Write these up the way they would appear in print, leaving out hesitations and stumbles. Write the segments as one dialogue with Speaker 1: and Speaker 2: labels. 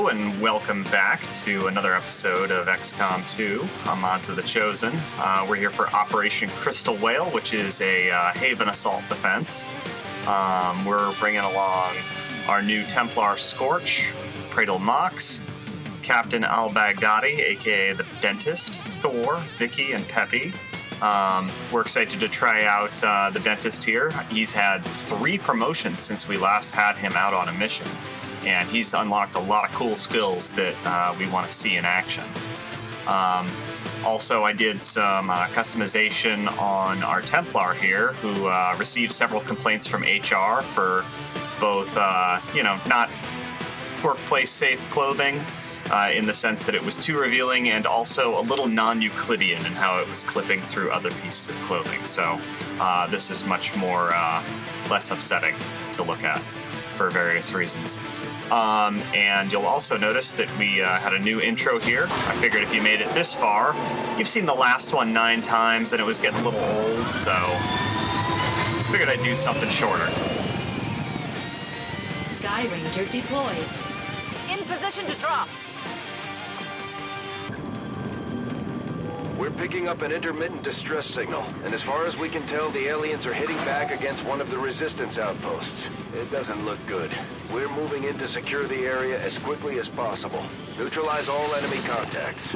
Speaker 1: Hello and welcome back to another episode of XCOM 2 on Mods of the Chosen. We're here for Operation Crystal Whale, which is a Haven assault defense. We're bringing along our new Templar Scorch, Praetor Mox, Captain Al-Baghdadi, aka the Dentist, Thor, Vicky, and Peppy. We're excited to try out the Dentist here. He's had 3 promotions since we last had him out on a mission, and he's unlocked a lot of cool skills that we want to see in action. Also, I did some customization on our Templar here, who received several complaints from HR for both, not workplace-safe clothing, in the sense that it was too revealing and also a little non-Euclidean in how it was clipping through other pieces of clothing. So this is much more less upsetting to look at for various reasons. And you'll also notice that we had a new intro here. I figured if you made it this far, you've seen the last one 9 times and it was getting a little old, so I figured I'd do something shorter.
Speaker 2: Sky Ranger deployed.
Speaker 3: In position to drop.
Speaker 4: We're picking up an intermittent distress signal, and as far as we can tell, the aliens are hitting back against one of the resistance outposts. It doesn't look good. We're moving in to secure the area as quickly as possible. Neutralize all enemy contacts.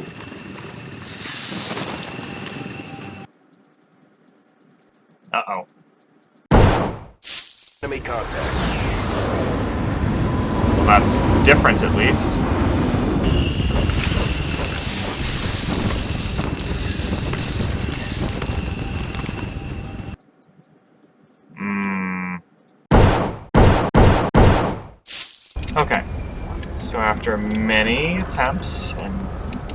Speaker 1: Uh-oh.
Speaker 4: Enemy contacts.
Speaker 1: Well, that's different at least. Okay, so after many attempts and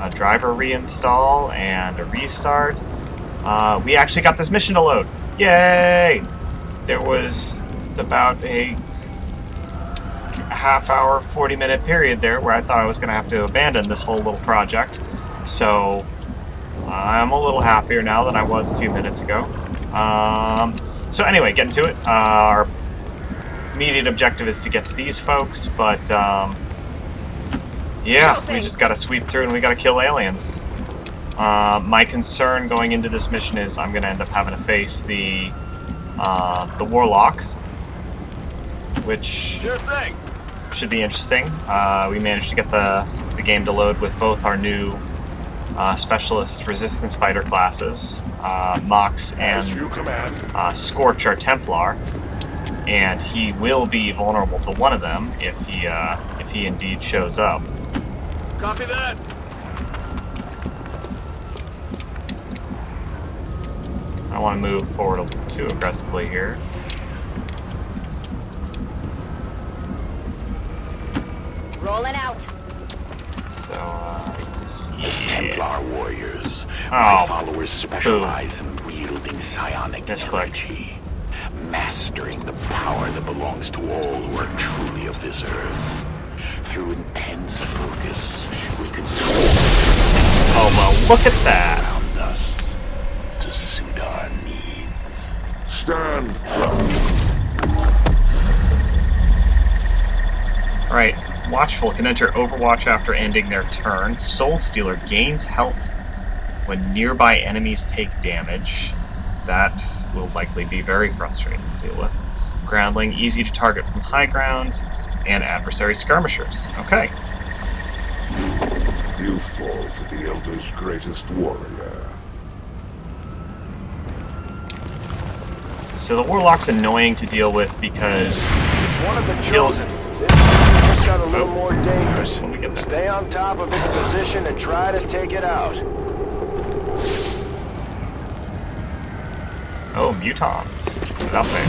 Speaker 1: a driver reinstall and a restart, we actually got this mission to load. Yay! There was about a half-hour, 40-minute period there where I thought I was going to have to abandon this whole little project. So I'm a little happier now than I was a few minutes ago. So anyway, getting to it. Our immediate objective is to get to these folks, but yeah, we just gotta sweep through and we gotta kill aliens. My concern going into this mission is I'm gonna end up having to face the Warlock, which should be interesting. We managed to get the game to load with both our new specialist resistance fighter classes, Mox and Scorch, our Templar. And he will be vulnerable to one of them if he indeed shows up.
Speaker 4: Copy that.
Speaker 1: I want to move forward too aggressively here.
Speaker 3: Rolling out.
Speaker 1: So,
Speaker 5: As Templar warriors,
Speaker 1: my
Speaker 5: followers specialize in wielding psionic energy, mastering the power that belongs to all who are truly of this earth. Through intense focus, we can
Speaker 1: oh well, look at that!
Speaker 5: Around us to suit our needs.
Speaker 4: Stand.
Speaker 1: Alright, Watchful can enter Overwatch after ending their turn. Soul Stealer gains health when nearby enemies take damage. That will likely be very frustrating to deal with. Groundling, easy to target from high ground, and adversary skirmishers. Okay.
Speaker 6: You fall to the Elder's greatest warrior.
Speaker 1: So the Warlock's annoying to deal with because
Speaker 4: One of the
Speaker 1: he'll...
Speaker 4: chosen. This just got a little more dangerous.
Speaker 1: When we get there.
Speaker 4: Stay on top of its position and try to take it out.
Speaker 1: Oh, mutons. Get up there.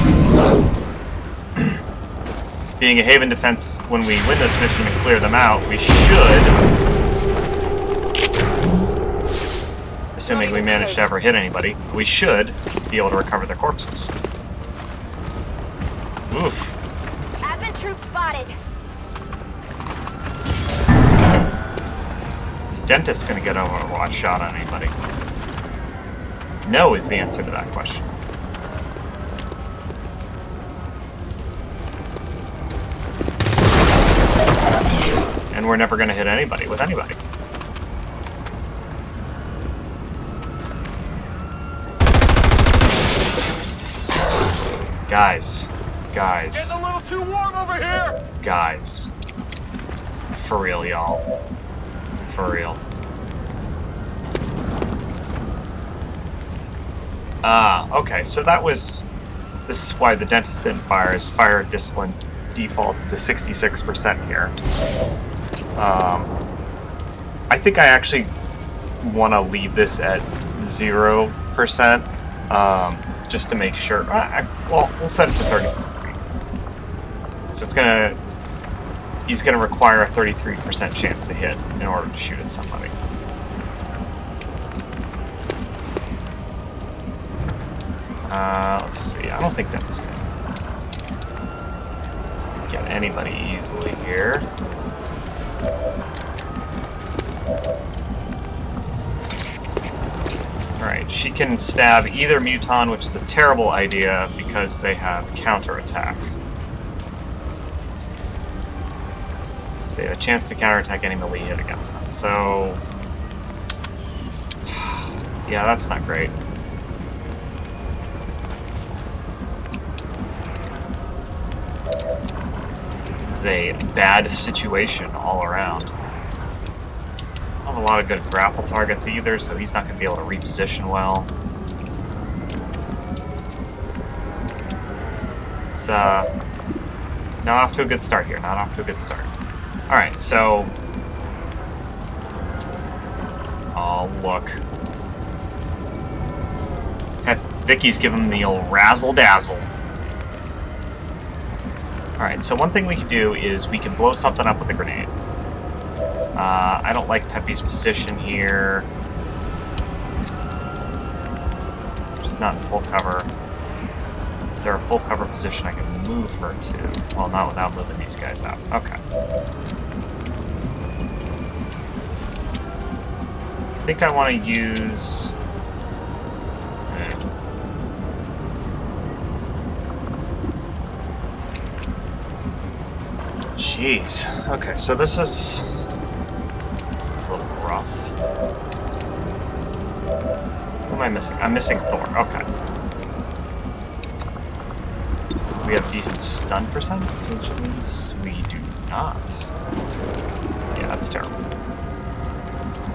Speaker 1: Being a Haven defense, when we win this mission and clear them out, we should, assuming we manage to ever hit anybody, we should be able to recover their corpses. Oof.
Speaker 3: Advent troop spotted.
Speaker 1: Is Dentist going to get an Overwatch shot on anybody? No is the answer to that question. and we're never going to hit anybody with anybody. Guys.
Speaker 4: Getting a little too warm over here!
Speaker 1: Guys. For real, y'all. For real. Okay, so that was... This is why the dentist didn't fire. His fire discipline defaulted to 66% here. I think I actually want to leave this at 0%, just to make sure. Well, we'll set it to 33. So it's gonna... He's gonna require a 33% chance to hit in order to shoot at somebody. Let's see. I don't think dentist can get anybody easily here. Alright, she can stab either Muton, which is a terrible idea because they have counterattack. So they have a chance to counterattack any melee hit against them. So... yeah, that's not great. This is a bad situation all around. I don't have a lot of good grapple targets either, so he's not going to be able to reposition well. It's not off to a good start here. Not off to a good start. Alright, so... oh, look. Heck, Vicky's giving him the old razzle-dazzle. Alright, so one thing we can do is we can blow something up with a grenade. I don't like Peppy's position here. She's not in full cover. Is there a full cover position I can move her to? Well, not without moving these guys out. Okay. I think I want to use... Jeez. Okay, so this is a little rough. Who am I missing? I'm missing Thor. Okay. We have decent stun percentages? We do not. Yeah, that's terrible.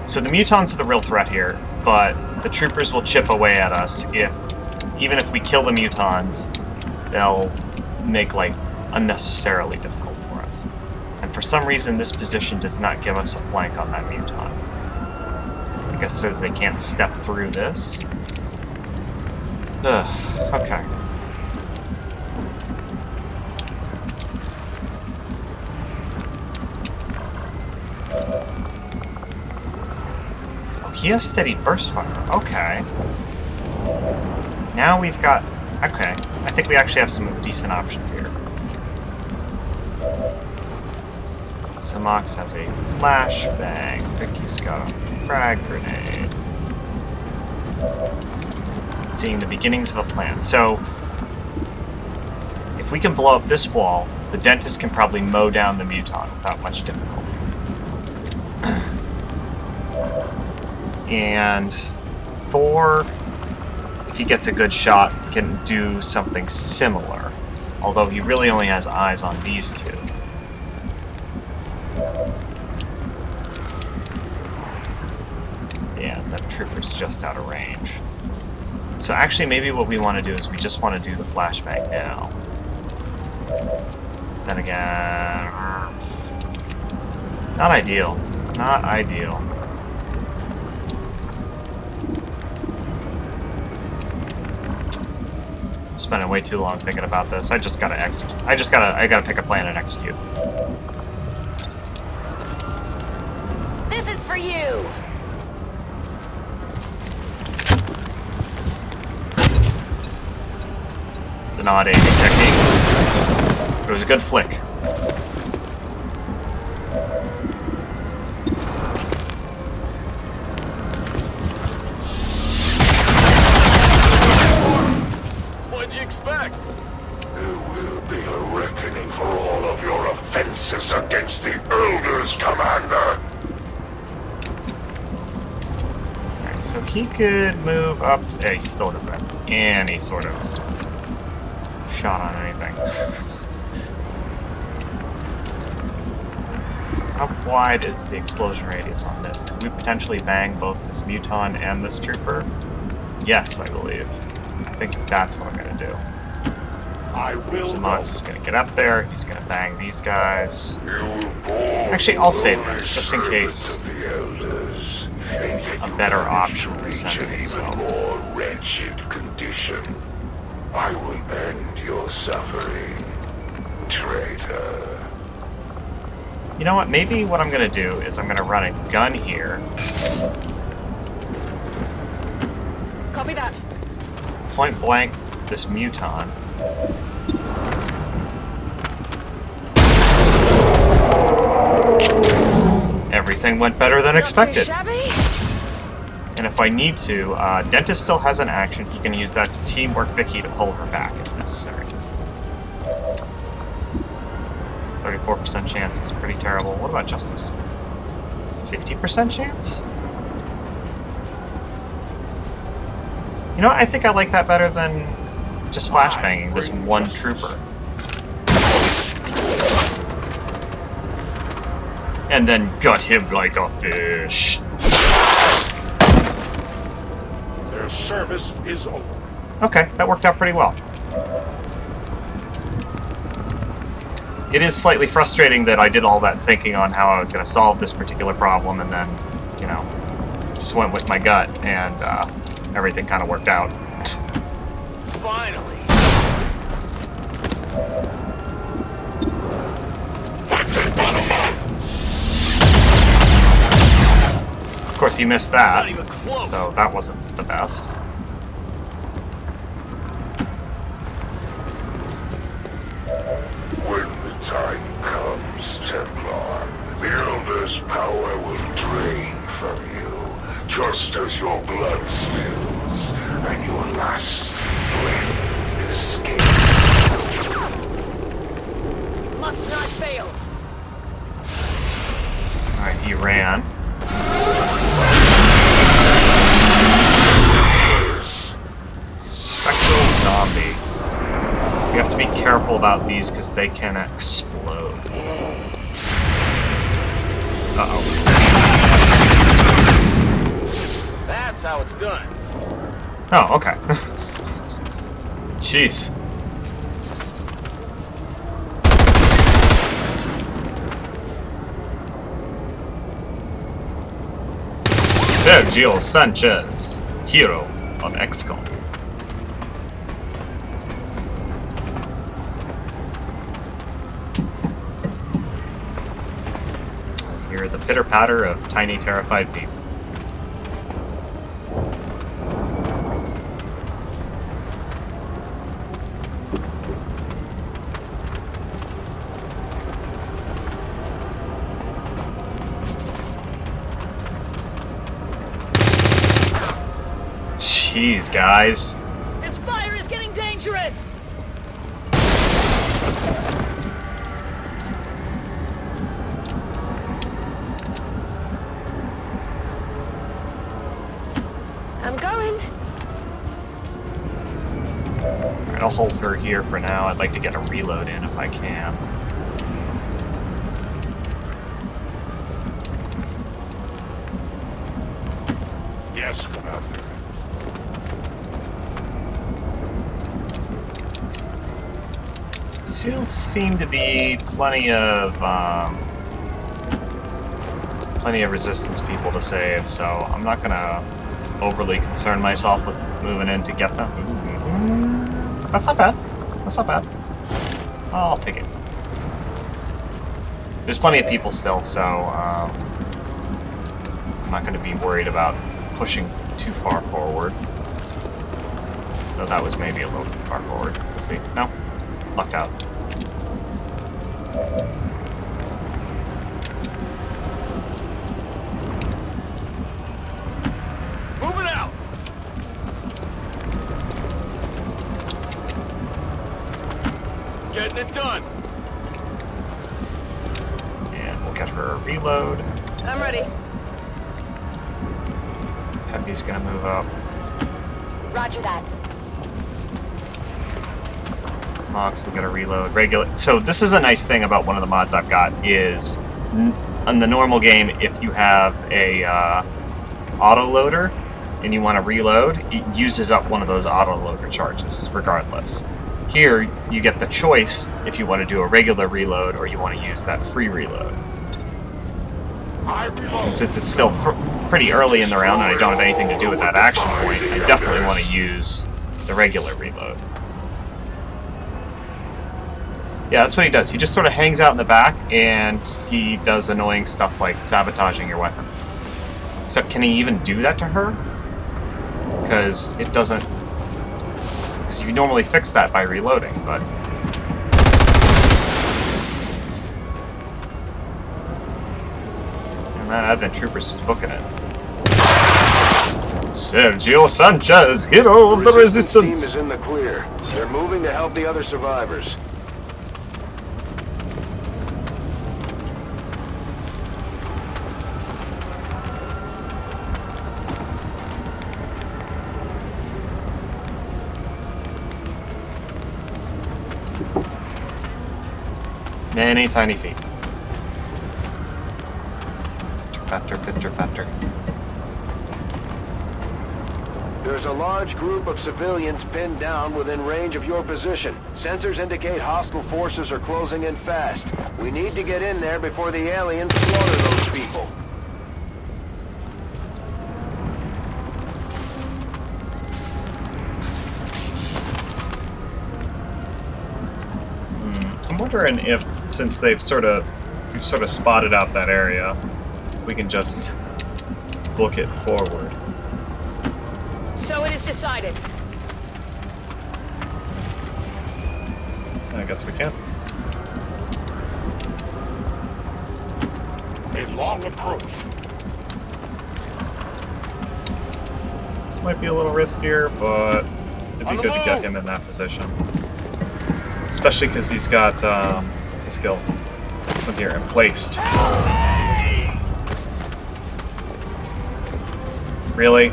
Speaker 1: So the Mutons are the real threat here, but the troopers will chip away at us if, even if we kill the Mutons, they'll make life unnecessarily difficult for us. And for some reason, this position does not give us a flank on that Muton. I guess it says they can't step through this. Ugh, okay. Oh, he has steady burst fire. Okay. Now we've got... okay. I think we actually have some decent options here. Samox has a flashbang. Vicky's got a frag grenade. Seeing the beginnings of a plan. So, if we can blow up this wall, the dentist can probably mow down the Muton without much difficulty. And Thor, if he gets a good shot, can do something similar. Although he really only has eyes on these two. Yeah, that trooper's just out of range. So actually, maybe what we want to do is we just want to do the flashbang now. Then again... not ideal. Not ideal. I'm spending way too long thinking about this. I just gotta execute. I gotta pick a plan and execute.
Speaker 3: This is for you!
Speaker 1: It's an odd aiming technique. It was a good flick.
Speaker 4: What'd you expect?
Speaker 6: There will be a reckoning for all of your offenses against the Elders, Commander.
Speaker 1: So he could move up. Yeah, he still doesn't have any sort of shot on anything. How wide is the explosion radius on this? Could we potentially bang both this muton and this trooper? Yes, I believe. I think that's what I'm going to do. So I'm just going to get up there. He's going to bang these guys. Actually, I'll save him, just in case a better option presents itself.
Speaker 6: More wretched condition. I will end your suffering, traitor.
Speaker 1: You know what? Maybe what I'm going to do is I'm going to run a gun here.
Speaker 3: Copy that.
Speaker 1: Point blank this muton. Everything went better than expected. And if I need to, Dentist still has an action. He can use that to teamwork Vicky to pull her back if necessary. 34% chance is pretty terrible. What about Justice? 50% chance? You know what? I think I like that better than just flashbanging this one trooper. And then gut him like a fish.
Speaker 6: Their service is over.
Speaker 1: Okay, that worked out pretty well. It is slightly frustrating that I did all that thinking on how I was going to solve this particular problem and then, you know, just went with my gut and everything kind of worked out.
Speaker 4: Finally!
Speaker 1: Of course, you missed that, so that wasn't the best.
Speaker 6: When the time comes, Templar, the Elder's power will drain from you, just as your blood spills, and your last breath escapes.
Speaker 3: Must not fail.
Speaker 1: Alright, he ran. Spectral zombie. You have to be careful about these because they can explode. Uh-oh.
Speaker 4: That's how it's done.
Speaker 1: Oh, okay. Jeez. Sergio Sanchez, hero of XCOM. I hear the pitter-patter of tiny, terrified people. Jeez, guys.
Speaker 3: This fire is getting dangerous! I'm going.
Speaker 1: Alright, I'll hold her here for now. I'd like to get a reload in if I can.
Speaker 6: Yes, Commander.
Speaker 1: Still seem to be plenty of resistance people to save, so I'm not gonna overly concern myself with moving in to get them. Ooh, that's not bad. That's not bad. I'll take it. There's plenty of people still, so I'm not going to be worried about pushing too far forward. Though that was maybe a little too far forward. Let's see. No. Lucked out.
Speaker 4: Moving out! Getting it done!
Speaker 1: And we'll get her a reload.
Speaker 3: I'm ready.
Speaker 1: Heavy's gonna move up.
Speaker 3: Roger that.
Speaker 1: Mox will get a reload. Regular. So this is a nice thing about one of the mods I've got is in the normal game, if you have a auto loader and you want to reload, it uses up one of those auto loader charges regardless. Here, you get the choice if you want to do a regular reload or you want to use that free reload. And since it's still pretty early in the round and I don't have anything to do with that action point, I definitely want to use the regular reload. Yeah, that's what he does. He just sort of hangs out in the back and he does annoying stuff like sabotaging your weapon. Except, can he even do that to her? Because it doesn't... Because you normally fix that by reloading, but... And that Advent Trooper's just booking it. Sergio Sanchez, hero of the Resistance!
Speaker 4: Team is in the clear. They're moving to help the other survivors.
Speaker 1: Many tiny feet. Pitter patter, pitter patter.
Speaker 4: There's a large group of civilians pinned down within range of your position. Sensors indicate hostile forces are closing in fast. We need to get in there before the aliens slaughter those people.
Speaker 1: I'm wondering if, since we've sort of spotted out that area, we can just book it forward.
Speaker 3: So it is decided.
Speaker 1: I guess we can.
Speaker 5: A long approach.
Speaker 1: This might be a little riskier, but it'd be good to get him in that position. Especially because he's got, what's the skill? This one here, emplaced. Really?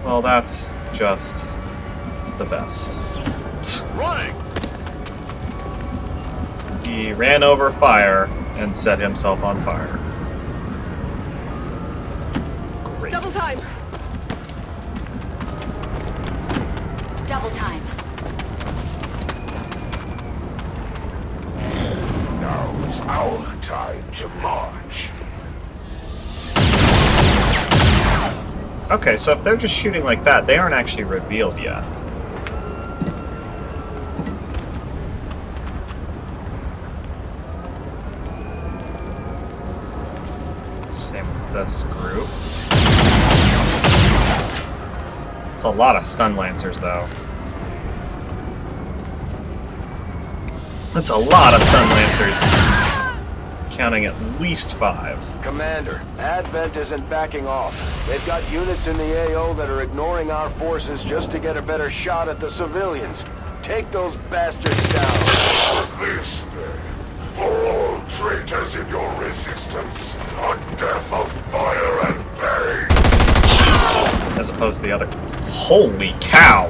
Speaker 1: Well, that's just the best.
Speaker 5: Running!
Speaker 1: He ran over fire and set himself on fire. Great.
Speaker 3: Double time.
Speaker 2: Double time.
Speaker 6: Now is our time to march.
Speaker 1: Okay, so if they're just shooting like that, they aren't actually revealed yet. Same with this group. It's a lot of stun lancers, though. That's a lot of stun lancers. Counting at least 5.
Speaker 4: Commander, Advent isn't backing off. They've got units in the AO that are ignoring our forces just to get a better shot at the civilians. Take those bastards down.
Speaker 6: This then, for all traitors in your resistance, a death of fire and pain.
Speaker 1: As opposed to the other. Holy cow!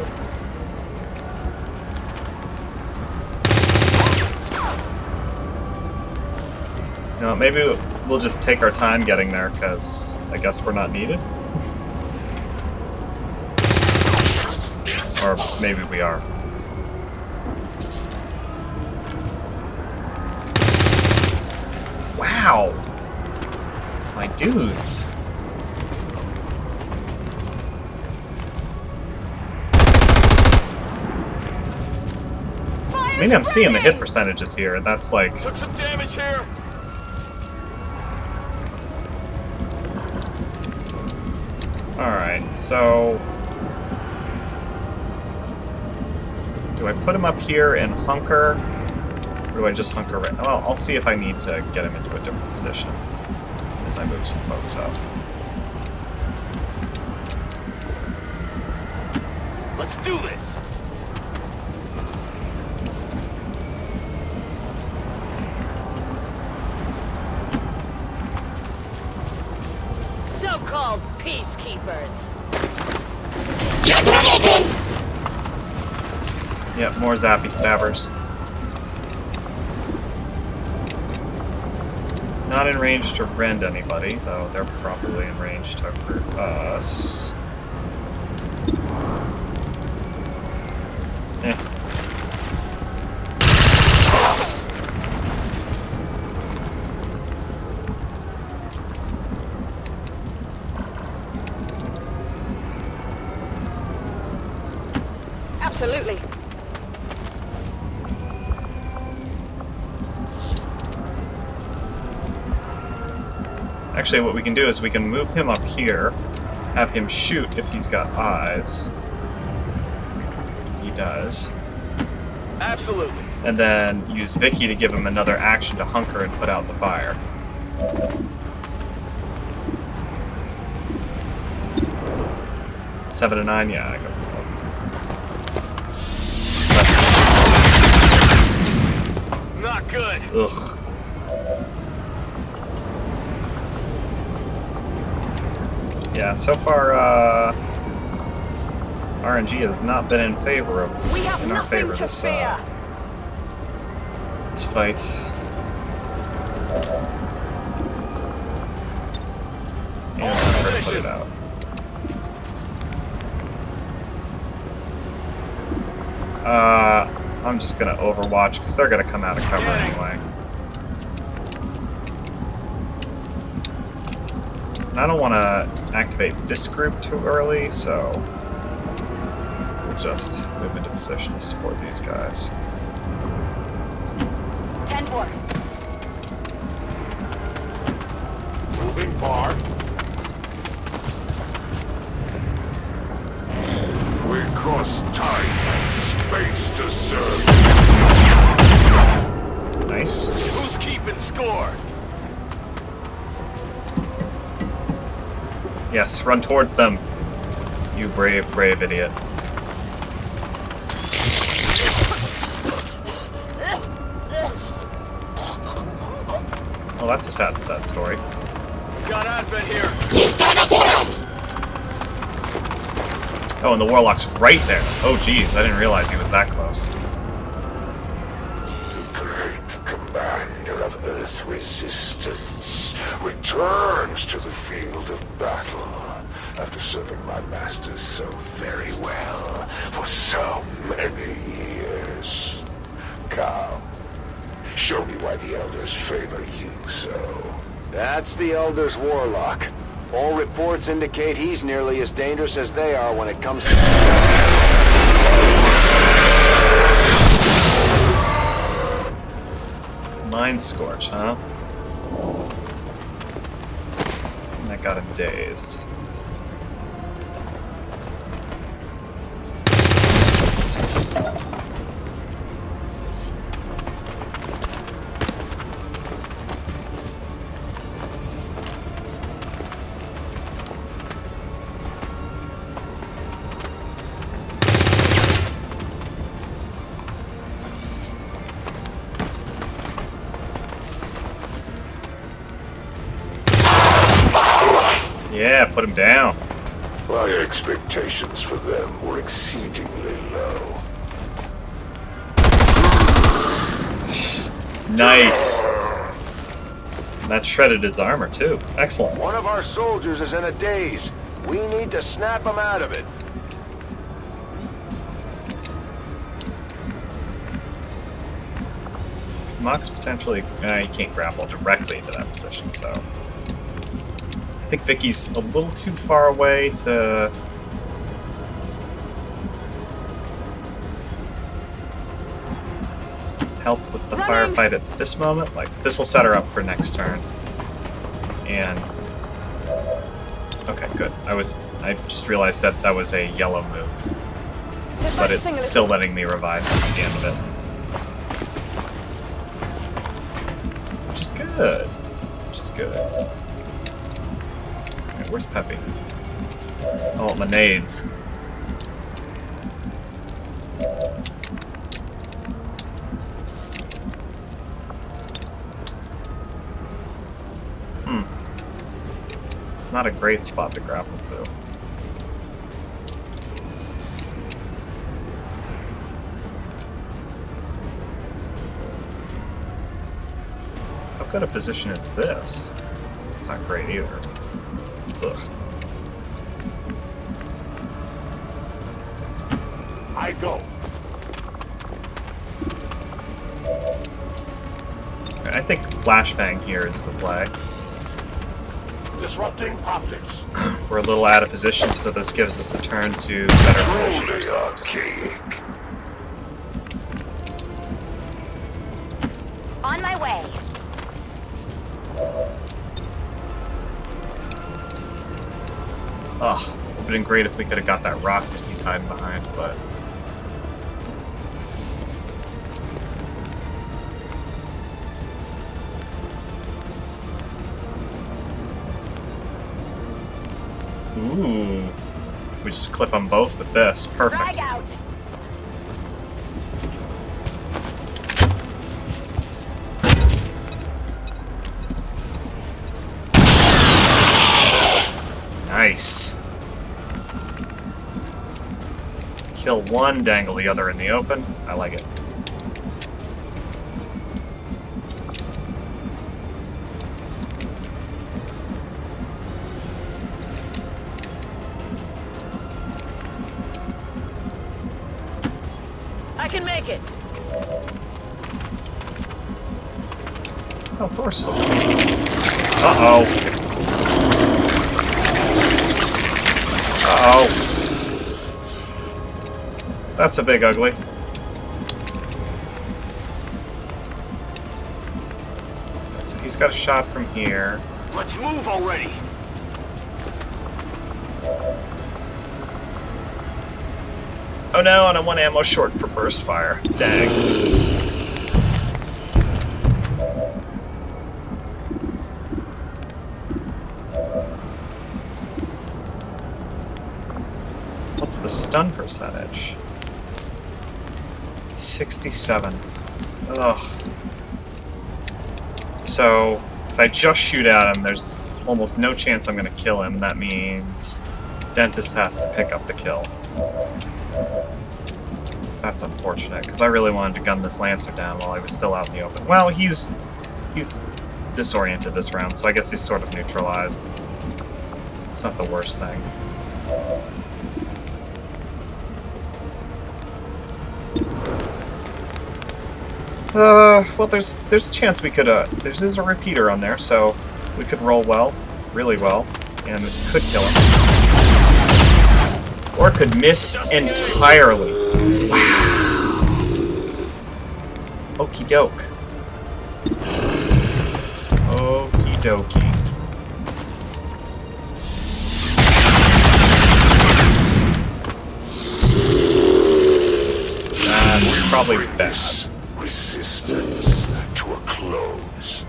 Speaker 1: You know, maybe we'll just take our time getting there, because I guess we're not needed. Or maybe we are. Wow! My dudes. I mean, I'm seeing the hit percentages here, and that's like...
Speaker 5: Took some damage here.
Speaker 1: Alright, so... Do I put him up here and hunker? Or do I just hunker right now? Well, I'll see if I need to get him into a different position as I move some folks up.
Speaker 5: Let's do this.
Speaker 3: Peacekeepers.
Speaker 1: Yep, more zappy stabbers. Not in range to rend anybody, though they're probably in range to hurt us. Eh.
Speaker 3: Absolutely.
Speaker 1: Actually, what we can do is we can move him up here, have him shoot if he's got eyes. He does.
Speaker 4: Absolutely.
Speaker 1: And then use Vicky to give him another action to hunker and put out the fire. Seven to 9, yeah, I go.
Speaker 4: Not good.
Speaker 1: Ugh. Yeah, so far, RNG has not been in favor of
Speaker 3: We have
Speaker 1: in our
Speaker 3: nothing
Speaker 1: favor
Speaker 3: to
Speaker 1: this
Speaker 3: fear.
Speaker 1: this fight. And I'm going to put it out. I'm just gonna overwatch because they're gonna come out of cover anyway. And I don't want to activate this group too early, so we'll just move into position to support these guys.
Speaker 2: 10-4.
Speaker 6: Moving part. We cross time and space to serve.
Speaker 1: Nice.
Speaker 4: Who's keeping score?
Speaker 1: Yes, run towards them. You brave, brave idiot. Well, that's a sad, sad story.
Speaker 4: Got advent here.
Speaker 1: Oh, and the Warlock's right there. Oh, geez, I didn't realize he was that close.
Speaker 6: The great commander of Earth resistance returns to the field of battle after serving my masters so very well for so many years. Come, show me why the Elders favor you so.
Speaker 4: That's the Elder's Warlock. All reports indicate he's nearly as dangerous as they are when it comes to...
Speaker 1: Mind Scorch, huh? And that got him dazed. Yeah, put him down.
Speaker 6: My expectations for them were exceedingly low.
Speaker 1: Nice. That shredded his armor, too. Excellent.
Speaker 4: One of our soldiers is in a daze. We need to snap him out of it.
Speaker 1: Mox potentially... he can't grapple directly into that position, so... I think Vicky's a little too far away to... help with the firefight at this moment. Like, this will set her up for next turn. And... okay, good. I just realized that that was a yellow move. But it's still letting me revive at the end of it. Which is good. Which is good. Okay, where's Peppy? Oh, my nades. It's not a great spot to grapple to. How good a position is this? It's not great either. Ugh.
Speaker 6: I go.
Speaker 1: I think flashbang here is the play.
Speaker 6: Disrupting optics.
Speaker 1: We're a little out of position, so this gives us a turn to better position ourselves.
Speaker 2: On my way.
Speaker 1: Ugh, it would have been great if we could have got that rock that he's hiding behind, but... Ooh. We just clip them both with this. Perfect.
Speaker 2: Frag out.
Speaker 1: Nice. Kill one, dangle the other in the open. I like it.
Speaker 3: I can make it.
Speaker 1: Oh, of course. Uh-oh. Uh-oh. That's a big ugly. So he's got a shot from here.
Speaker 4: Let's move already.
Speaker 1: Oh no, and I'm one ammo short for burst fire. Dang. What's the stun percentage? 67. Ugh. So, if I just shoot at him, there's almost no chance I'm gonna kill him. That means Dentist has to pick up the kill. That's unfortunate, because I really wanted to gun this Lancer down while I was still out in the open. Well, he's disoriented this round, so I guess he's sort of neutralized. It's not the worst thing. Well, there's a chance we could, there's a repeater on there, so we could roll well, really well, and this could kill him. Or could miss entirely. Wow. Okie doke. Okie dokie. That's probably bad.
Speaker 6: Resistance to a close.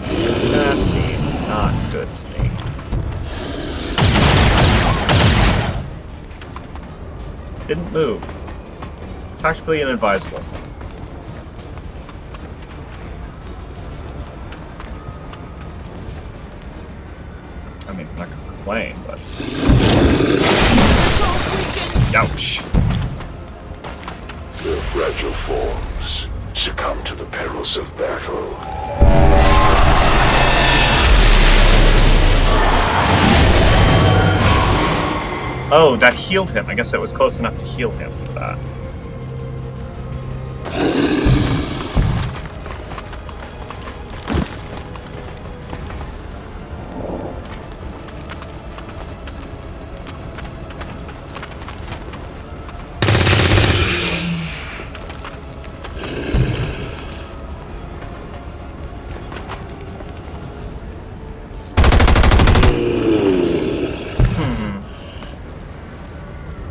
Speaker 1: That seems not good to me. Didn't move. Tactically inadvisable. I mean, I'm not gonna complain, but... Ouch.
Speaker 6: Their fragile forms succumb to the perils of battle.
Speaker 1: Oh, that healed him. I guess it was close enough to heal him for that.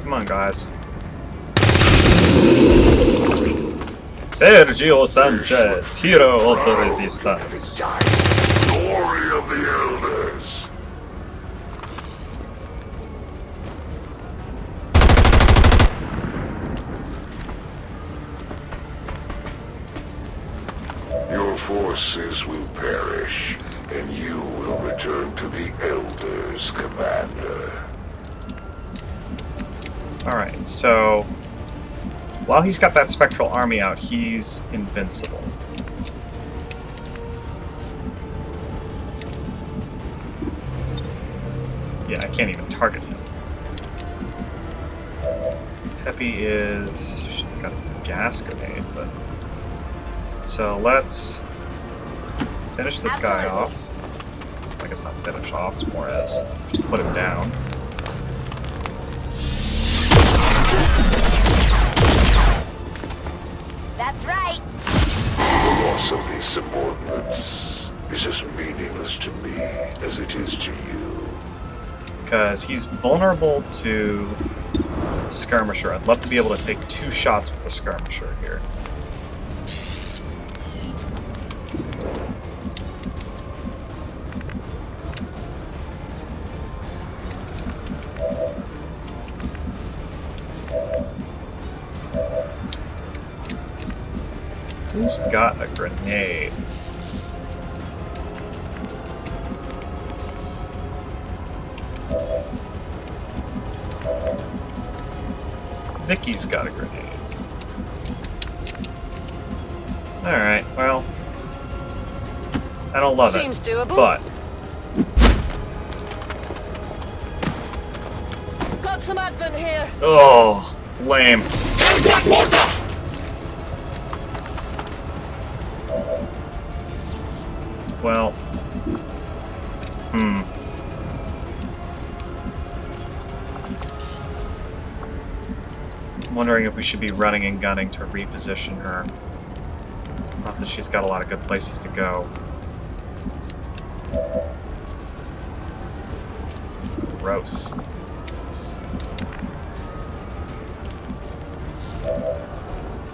Speaker 1: Come on, guys. Sergio Sanchez, hero of the resistance.
Speaker 6: Glory of the elders. Your forces will perish, and you will return to the Elders, Commander.
Speaker 1: Alright, so while he's got that spectral army out, he's invincible. Yeah, I can't even target him. Peppy is... she's got a gas grenade, but... so let's finish this guy off. I guess not finish off, it's more as just put him down.
Speaker 2: That's right.
Speaker 6: The loss of these subordinates is as meaningless to me as it is to you.
Speaker 1: Because he's vulnerable to skirmisher. I'd love to be able to take 2 shots with the skirmisher here. Who's got a grenade? Vicky's got a grenade. Alright, well... I don't love
Speaker 3: Seems
Speaker 1: it,
Speaker 3: doable.
Speaker 1: but...
Speaker 3: Got some advent here.
Speaker 1: oh, lame. Well... I'm wondering if we should be running and gunning to reposition her. Not that she's got a lot of good places to go. Gross.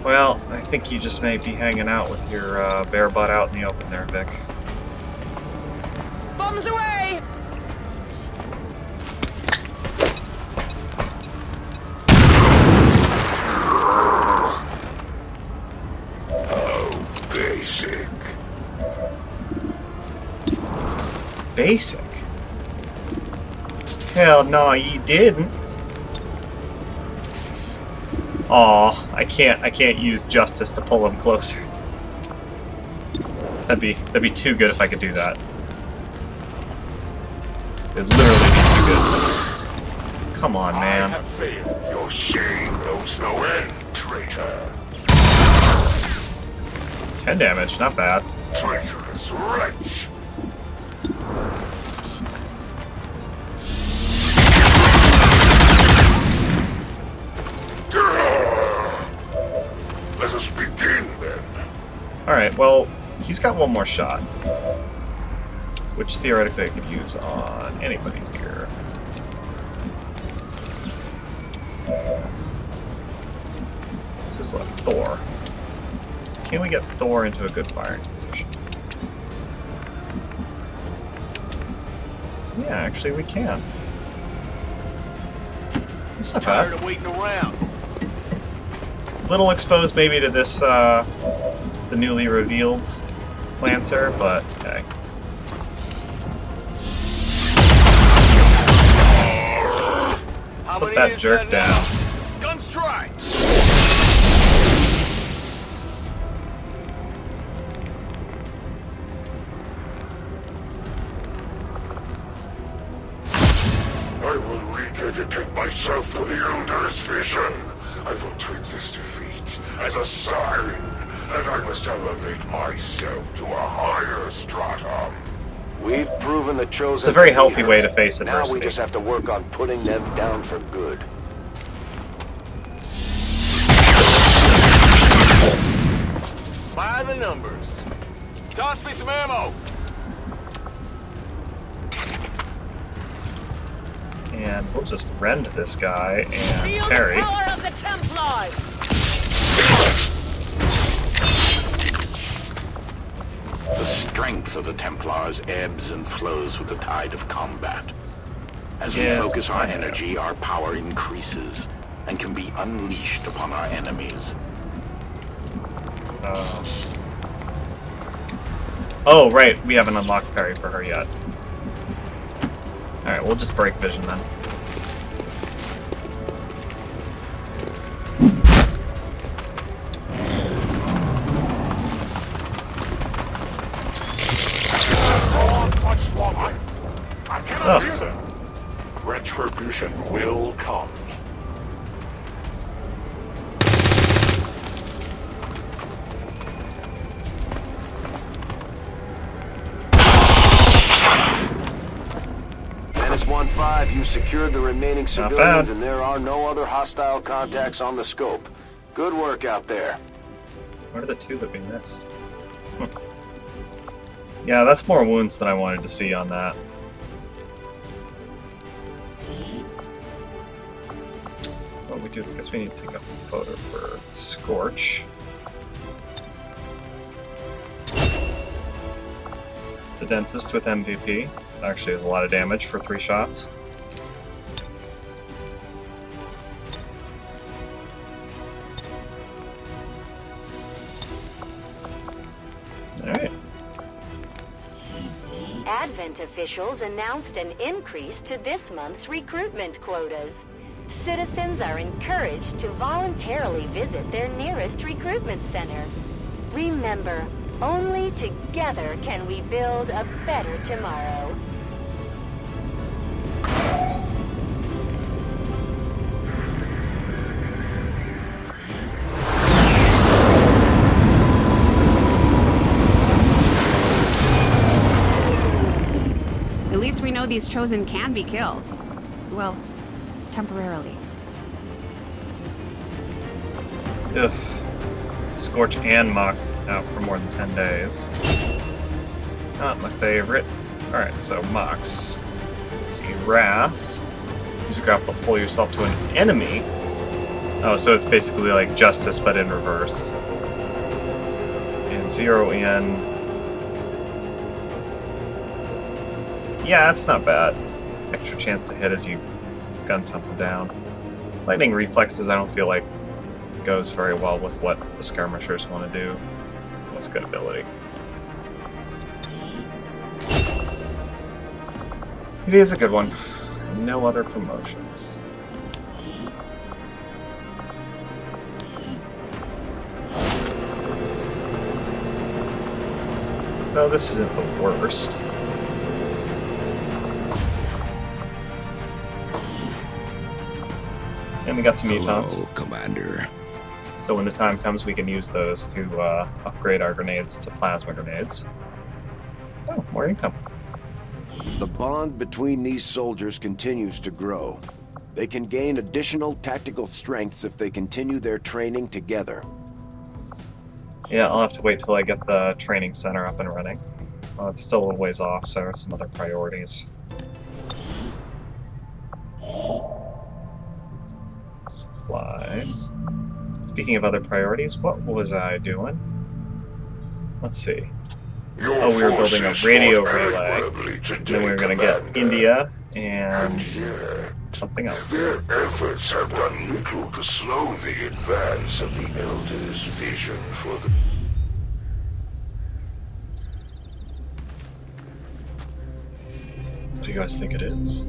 Speaker 1: Well, I think you just may be hanging out with your bare butt out in the open there, Vic.
Speaker 3: Bombs away!
Speaker 6: Basic.
Speaker 1: Basic? Hell no, you didn't. Aw, I can't use justice to pull him closer. That'd be too good if I could do that. It'd literally be too good. Come on,
Speaker 6: I
Speaker 1: man.
Speaker 6: have failed. Your shame knows no end, traitor.
Speaker 1: 10 damage, not bad.
Speaker 6: Traitorous wretch. Let us begin then.
Speaker 1: Alright, well, he's got one more shot. Which theoretically I could use on anybody here. This is like Thor. Can we get Thor into a good firing position? Yeah, actually we can. It's not bad.
Speaker 4: Tired of waiting around.
Speaker 1: Little exposed maybe to this, the newly revealed Lancer, but okay. Put that jerk down.
Speaker 4: Gun strike.
Speaker 6: I will rededicate myself to the Elder's vision. I will treat this defeat as a sign that I must elevate myself to a higher stratum.
Speaker 4: We've proven the chosen.
Speaker 1: It's a very
Speaker 4: to be
Speaker 1: healthy
Speaker 4: here.
Speaker 1: way to face
Speaker 4: Now we
Speaker 1: adversity.
Speaker 4: just have to work on putting them down for good. By the numbers. Toss me some ammo.
Speaker 1: And we'll just rend this guy and
Speaker 3: Feel
Speaker 1: parry.
Speaker 3: the power of the Templars!
Speaker 5: The strength of the Templars ebbs and flows with the tide of combat. As
Speaker 1: Yes,
Speaker 5: we focus our
Speaker 1: I know.
Speaker 5: energy, our power increases and can be unleashed upon our enemies.
Speaker 1: Oh, right. We haven't unlocked parry for her yet. Alright, we'll just break vision then.
Speaker 6: Listen. Retribution will come.
Speaker 4: Menace 1-5, you secured the remaining civilians and there are no other hostile contacts on the scope. Good work out there.
Speaker 1: What are the two that we missed? Yeah, that's more wounds than I wanted to see on that. What we do, I guess we need to take a photo for Scorch. The Dentist with MVP. Actually has a lot of damage for 3 shots. Alright.
Speaker 2: Advent officials announced an increase to this month's recruitment quotas. Citizens are encouraged to voluntarily visit their nearest recruitment center. Remember, only together can we build a better tomorrow.
Speaker 7: At least we know these Chosen can be killed. Well, temporarily.
Speaker 1: Ugh. Scorch and Mox out for more than 10 days. Not my favorite. Alright, so Mox. Let's see, Wrath. Use a grapple to pull yourself to an enemy. Oh, so it's basically like Justice, but in reverse. And zero in. Yeah, that's not bad. Extra chance to hit as you gun something down. Lightning Reflexes, I don't feel like goes very well with what the skirmishers want to do. That's a good ability. It is a good one. No other promotions. No, this isn't the worst. And we got some mutants.
Speaker 8: Hello, Commander.
Speaker 1: So when the time comes, we can use those to upgrade our grenades to plasma grenades. Oh, more income.
Speaker 4: The bond between these soldiers continues to grow. They can gain additional tactical strengths if they continue their training together.
Speaker 1: Yeah, I'll have to wait till I get the training center up and running. Well, it's still a ways off, so I have some other priorities. Supplies. Speaking of other priorities, what was I doing? Let's see.
Speaker 6: Your
Speaker 1: We were building a
Speaker 6: forces
Speaker 1: radio
Speaker 6: fought
Speaker 1: relay.
Speaker 6: admirably today,
Speaker 1: Then we were going to get
Speaker 6: Commander.
Speaker 1: India and
Speaker 6: Yeah,
Speaker 1: something else.
Speaker 6: their efforts have done little to slow the advance of the Elder's vision for the...
Speaker 1: What do you guys think it is?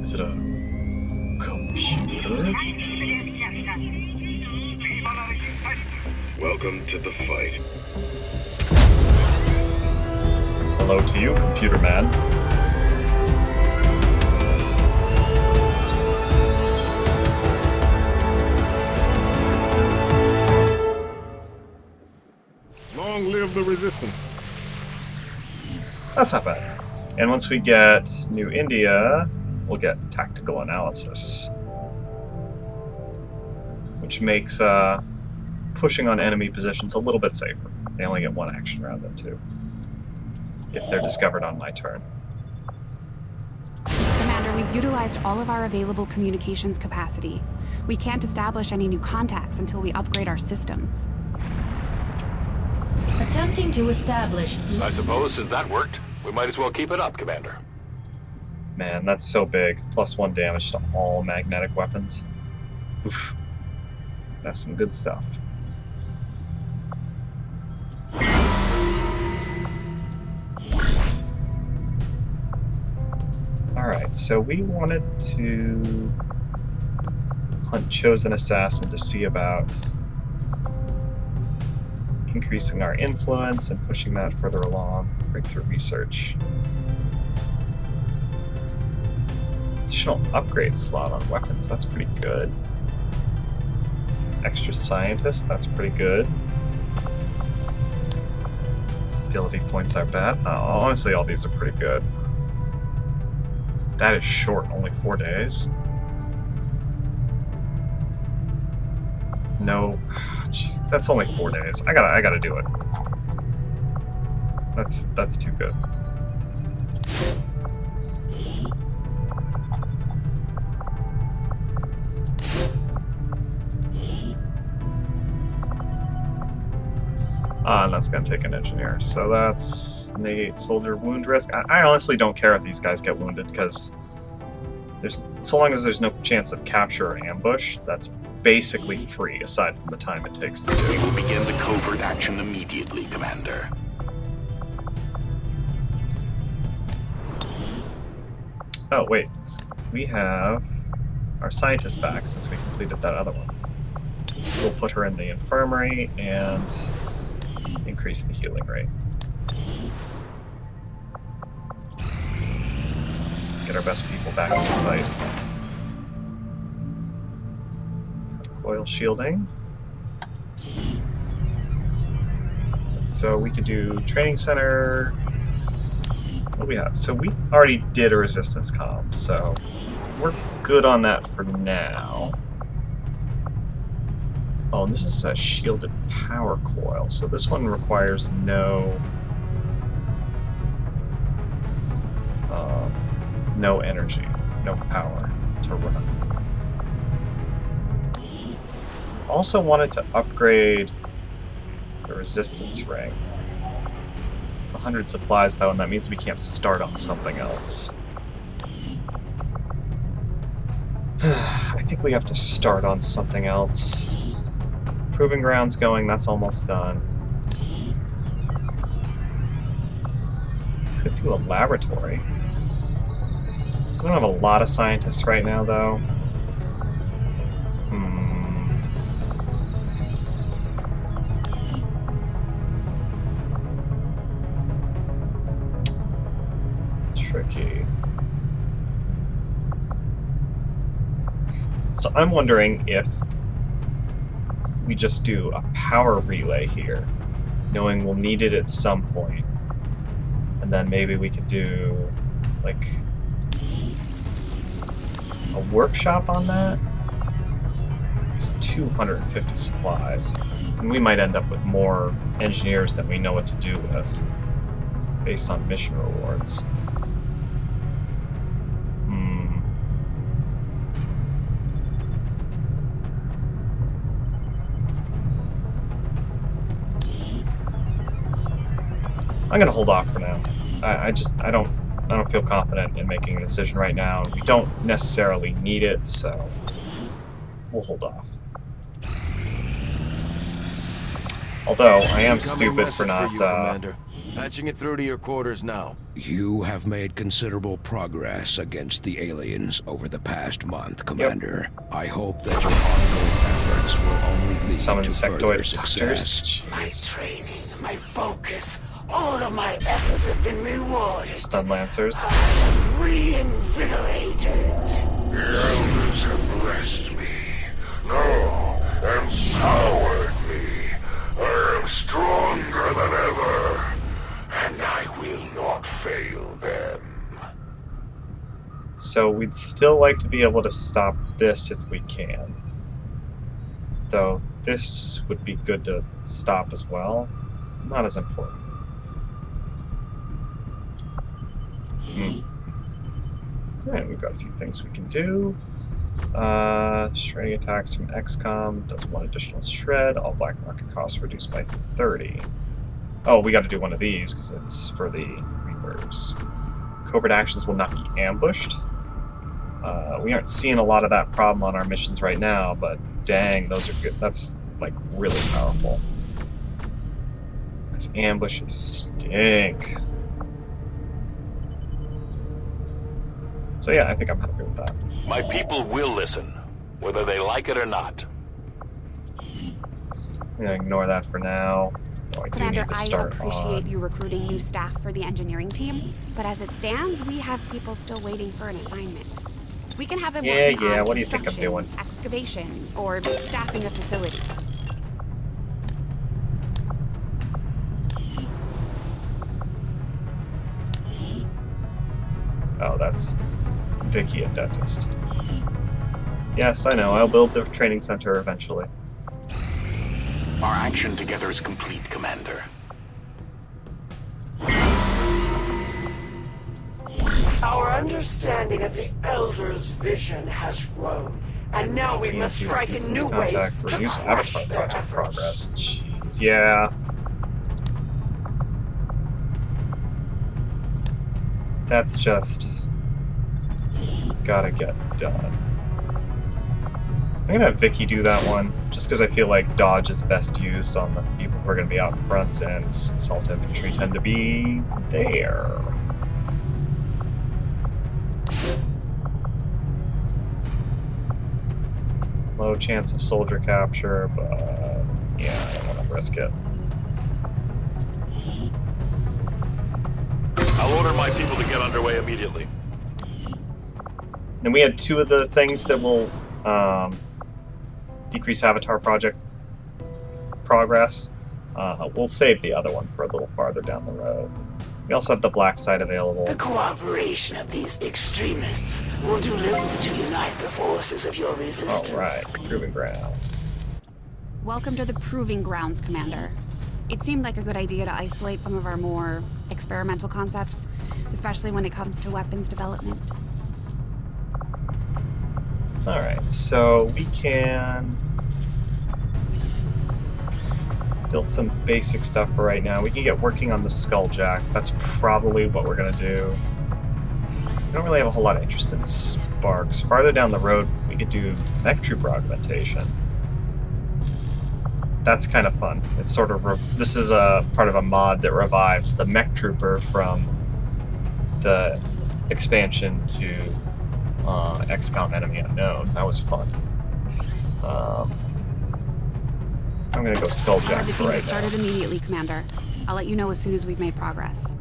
Speaker 1: Is it a computer?
Speaker 6: Welcome to the fight.
Speaker 1: Hello to you, computer man.
Speaker 9: Long live the resistance.
Speaker 1: That's not bad. And once we get New India, we'll get tactical analysis, which makes pushing on enemy positions a little bit safer. They only get 1 action rather than 2, if they're discovered on my turn.
Speaker 7: Commander, we've utilized all of our available communications capacity. We can't establish any new contacts until we upgrade our systems.
Speaker 10: Attempting to establish...
Speaker 11: I suppose since that worked, we might as well keep it up, Commander.
Speaker 1: Man, that's so big. +1 damage to all magnetic weapons. Oof. That's some good stuff. Alright, so we wanted to hunt Chosen Assassin to see about increasing our influence and pushing that further along. Breakthrough research. Additional upgrade slot on weapons, that's pretty good. Extra scientist, that's pretty good. Ability points are bad. Honestly, all these are pretty good. That is short, only 4 days. No, jeez, that's only 4 days. I gotta do it. That's too good. And that's going to take an engineer. So that's negate soldier wound risk. I honestly don't care if these guys get wounded, because so long as there's no chance of capture or ambush, that's basically free, aside from the time it takes to do.
Speaker 5: We will begin the covert action immediately, Commander.
Speaker 1: Oh, wait. We have our scientist back since we completed that other one. We'll put her in the infirmary and increase the healing rate. Get our best people back in the fight. Coil shielding. So we could do training center. What do we have? So we already did a resistance comm, so we're good on that for now. Oh, and this is a shielded power coil, so this one requires no energy, no power to run. Also wanted to upgrade the resistance ring. It's 100 supplies though, and that means we can't start on something else. I think we have to start on something else. Proving ground's going, that's almost done. Could do a laboratory. We don't have a lot of scientists right now, though. Tricky. So I'm wondering if we just do a power relay here, knowing we'll need it at some point. And then maybe we could do, like, a workshop on that? It's 250 supplies. And we might end up with more engineers than we know what to do with, based on mission rewards. I'm gonna hold off for now. I don't feel confident in making a decision right now. We don't necessarily need it, so we'll hold off. Although I am stupid for not
Speaker 8: patching it through to your quarters now.
Speaker 10: You have made considerable progress against the aliens over the past month, Commander. Yep. I hope that your ongoing efforts will only lead to further success.
Speaker 6: My training, my focus, all of my efforts have been rewarded.
Speaker 1: Stun Lancers.
Speaker 6: I'm reinvigorated. The elders have blessed me. No, empowered me. I am stronger than ever. And I will not fail them.
Speaker 1: So we'd still like to be able to stop this if we can. Though this would be good to stop as well. Not as important. Alright, we've got a few things we can do. Shredding attacks from XCOM does 1 additional shred. All black market costs reduced by 30. Oh, we got to do one of these because it's for the Reapers. Covert actions will not be ambushed. We aren't seeing a lot of that problem on our missions right now, but dang, those are good. That's like really powerful. Because ambushes stink. So yeah, I think I'm happy with that.
Speaker 11: My people will listen, whether they like it or not.
Speaker 1: I'm gonna ignore that for now. Though I do
Speaker 7: Commander,
Speaker 1: need to
Speaker 7: I
Speaker 1: start
Speaker 7: appreciate
Speaker 1: on...
Speaker 7: you recruiting new staff for the engineering team, but as it stands, we have people still waiting for an assignment. We can have them working on
Speaker 1: what do you think I'm doing?
Speaker 7: excavation, or staffing a facility.
Speaker 1: Oh, that's Vicky, a dentist. Yes, I know. I'll build the training center eventually.
Speaker 5: Our action together is complete, Commander.
Speaker 3: Our understanding of the Elder's vision has grown, and now we must strike in new ways to
Speaker 1: reduce
Speaker 3: crush
Speaker 1: Avatar
Speaker 3: their
Speaker 1: project
Speaker 3: efforts.
Speaker 1: progress. Jeez, yeah. That's just gotta get done. I'm gonna have Vicky do that one, just because I feel like dodge is best used on the people who are gonna be out in front, and assault infantry tend to be there. Low chance of soldier capture, but yeah, I don't want to risk it.
Speaker 11: I'll order my people to get underway immediately.
Speaker 1: And we had two of the things that will decrease Avatar project progress. We'll save the other one for a little farther down the road. We also have the black site available.
Speaker 3: The cooperation of these extremists will do little to unite the forces of your resistance.
Speaker 1: Alright, proving ground.
Speaker 7: Welcome to the Proving Grounds, Commander. It seemed like a good idea to isolate some of our more experimental concepts, especially when it comes to weapons development.
Speaker 1: Alright, so we can build some basic stuff for right now. We can get working on the Skulljack. That's probably what we're going to do. We don't really have a whole lot of interest in Sparks. Farther down the road, we could do Mech Trooper augmentation. That's kind of fun. It's sort of... this is a part of a mod that revives the Mech Trooper from the expansion to XCOM Enemy Unknown. That was fun. I'm gonna go Skulljack for right now.
Speaker 7: Started immediately, Commander. I'll let you know as soon as we've made progress.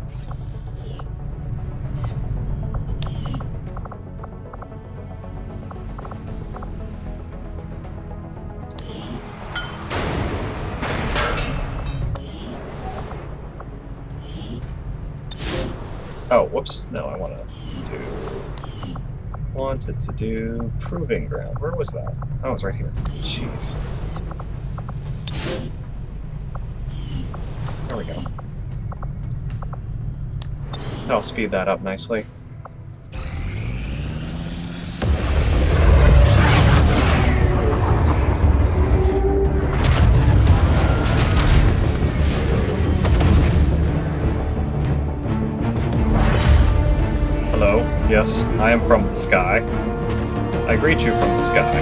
Speaker 1: Oh, whoops. No, I wanted to do Proving Ground. Where was that? Oh, it's right here. Jeez. There we go. That'll speed that up nicely. Hello, yes, I am from the sky. I greet you from the sky.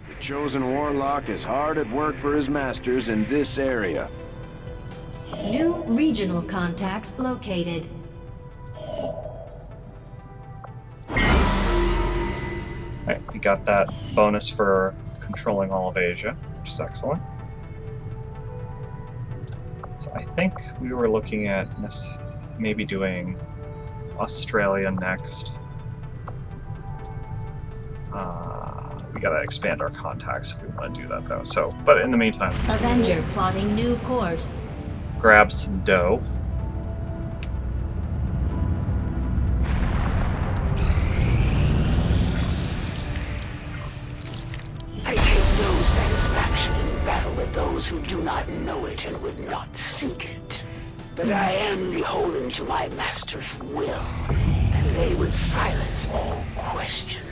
Speaker 12: The chosen warlock is hard at work for his masters in this area.
Speaker 13: New regional contacts located.
Speaker 1: Alright, we got that bonus for controlling all of Asia, which is excellent. So I think we were looking at maybe doing Australia next. We gotta expand our contacts if we want to do that though. So, but in the meantime,
Speaker 13: Avenger plotting new course.
Speaker 1: Grab some dough.
Speaker 3: I take no satisfaction in battle with those who do not know it and would not seek it. But I am beholden to my master's will, and they would silence all questions.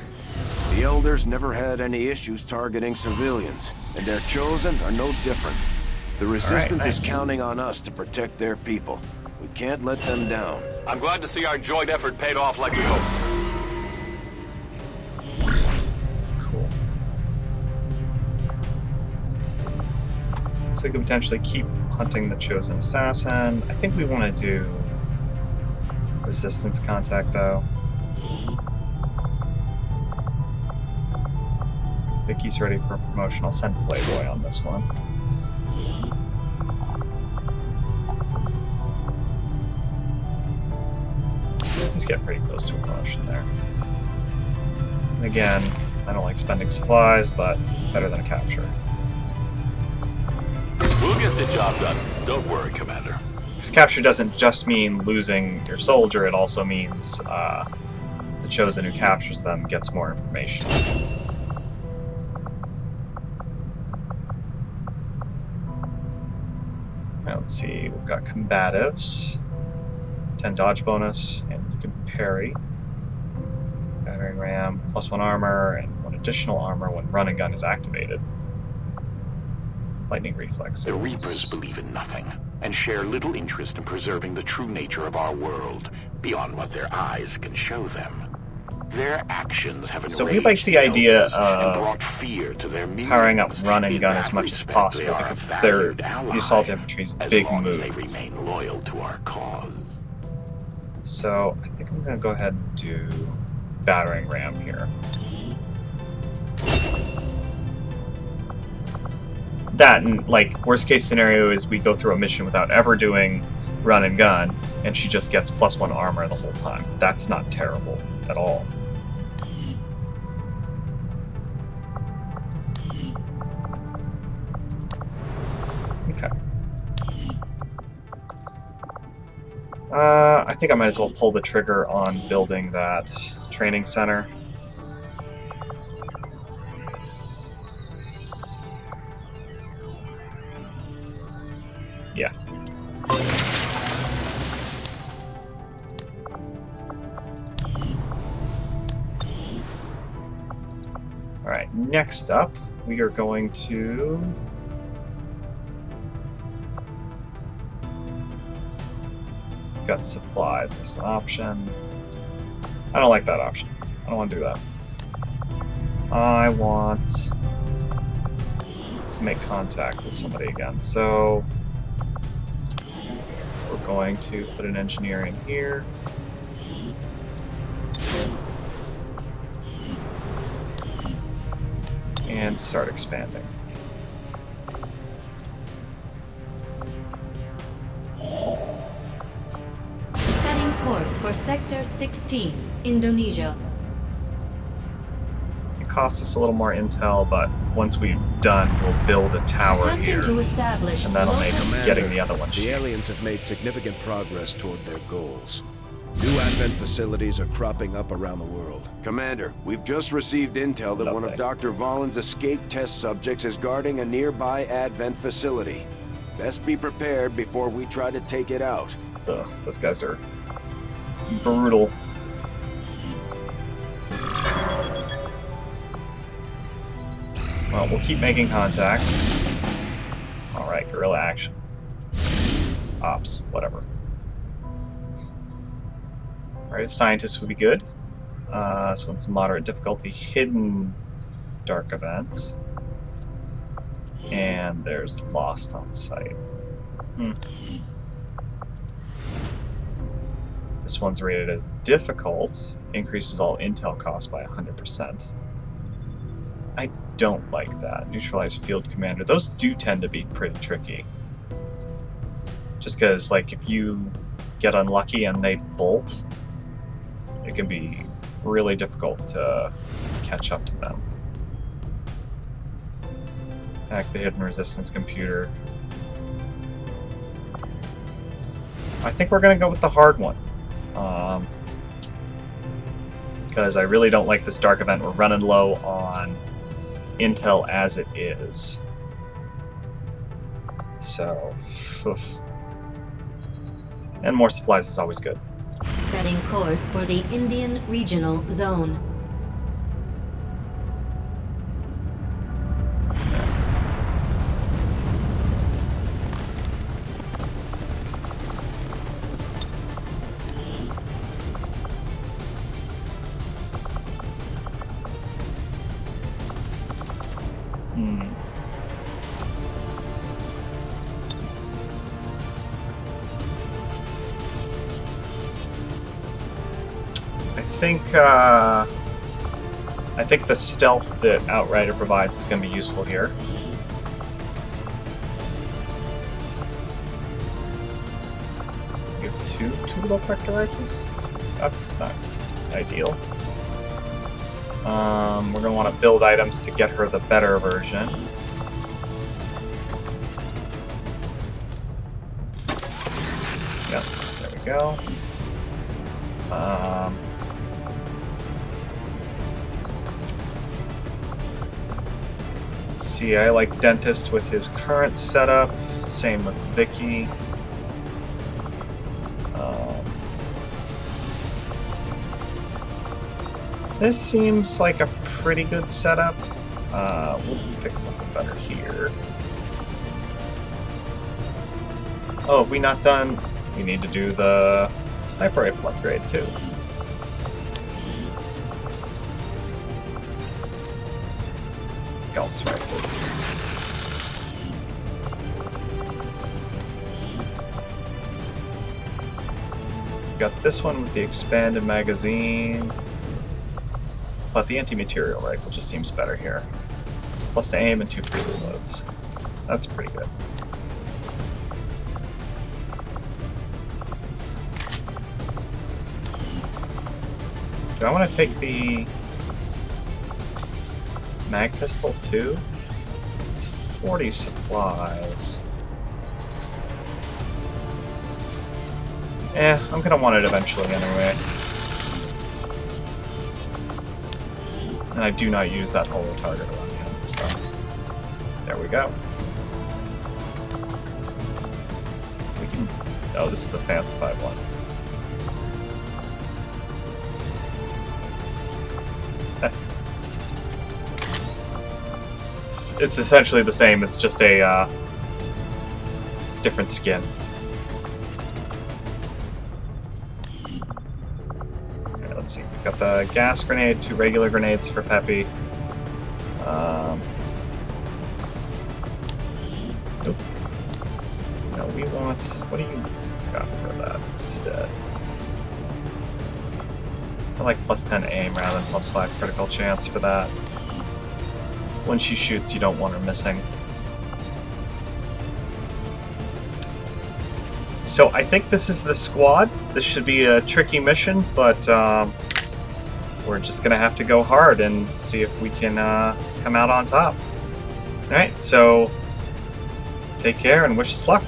Speaker 12: The Elders never had any issues targeting civilians, and their chosen are no different. The Resistance is counting on us to protect their people. We can't let them down.
Speaker 11: I'm glad to see our joint effort paid off like we hoped.
Speaker 1: Cool. So we could potentially keep hunting the chosen assassin. I think we want to do Resistance contact, though. Vicky's ready for a promotion. I'll send Playboy on this one. He's getting pretty close to a promotion there. And again, I don't like spending supplies, but better than a capture.
Speaker 11: We'll get the job done. Don't worry, Commander.
Speaker 1: Because capture doesn't just mean losing your soldier, it also means the Chosen who captures them gets more information. Now, let's see, we've got combatives, 10 dodge bonus, and you can parry. Battering ram, +1 armor, and 1 additional armor when run and gun is activated. Lightning reflex.
Speaker 5: The Reapers believe in nothing, and share little interest in preserving the true nature of our world, beyond what their eyes can show them. Their actions have
Speaker 1: so we like the idea of
Speaker 5: brought fear to their
Speaker 1: powering up run and gun as much as possible, because it's the assault infantry's big move.
Speaker 5: They remain loyal to our cause.
Speaker 1: So I think I'm going to go ahead and do battering ram here. That, and like, worst case scenario is we go through a mission without ever doing run and gun, and she just gets +1 armor the whole time. That's not terrible at all. Okay. I think I might as well pull the trigger on building that training center. Yeah. Alright, next up, we are going to... got supplies as an option. I don't like that option. I don't want to do that. I want to make contact with somebody again. So we're going to put an engineer in here. And start expanding.
Speaker 13: Setting course for Sector 16, Indonesia.
Speaker 1: It costs us a little more intel, but once we've done, we'll build a tower here, and that'll make getting the other one cheap.
Speaker 12: The aliens have made significant progress toward their goals. New Advent facilities are cropping up around the world. Commander, we've just received intel that one of Dr. Vollen's escape test subjects is guarding a nearby Advent facility. Best be prepared before we try to take it out.
Speaker 1: Ugh, those guys are brutal. Well, we'll keep making contact. Alright, guerrilla action. Ops, whatever. Alright, scientists would be good. This one's moderate difficulty, hidden dark event. And there's lost on site. This one's rated as difficult, increases all intel costs by 100%. I don't like that. Neutralize field commander. Those do tend to be pretty tricky. Just because, like, if you get unlucky and they bolt, it can be really difficult to catch up to them. Hack the hidden resistance computer. I think we're going to go with the hard one. Because I really don't like this dark event. We're running low on intel as it is. So, oof. And more supplies is always good.
Speaker 13: Setting course for the Indian Regional Zone.
Speaker 1: I think the stealth that Outrider provides is going to be useful here. You have two low vector rifles? That's not ideal. We're going to want to build items to get her the better version. Yep, there we go. Let's see, I like Dentist with his current setup. Same with Vicky. This seems like a pretty good setup. We'll pick something better here. Oh, we not done? We need to do the sniper rifle upgrade too. Gauss rifle. Got this one with the expanded magazine. But the anti-material rifle just seems better here. Plus to aim and 2 free reloads. That's pretty good. Do I want to take the mag pistol too? It's 40 supplies. I'm gonna want it eventually anyway. And I do not use that holo target around him, so there we go. We can... Oh, this is the fancified one. It's essentially the same, it's just a different skin. Alright, let's see. We've got the gas grenade, 2 regular grenades for Peppy. Nope. No, we want... What do you got for that instead? I like plus 10 aim rather than plus 5 critical chance for that. When she shoots, you don't want her missing. So I think this is the squad. This should be a tricky mission, but we're just going to have to go hard and see if we can come out on top. Alright, so take care and wish us luck.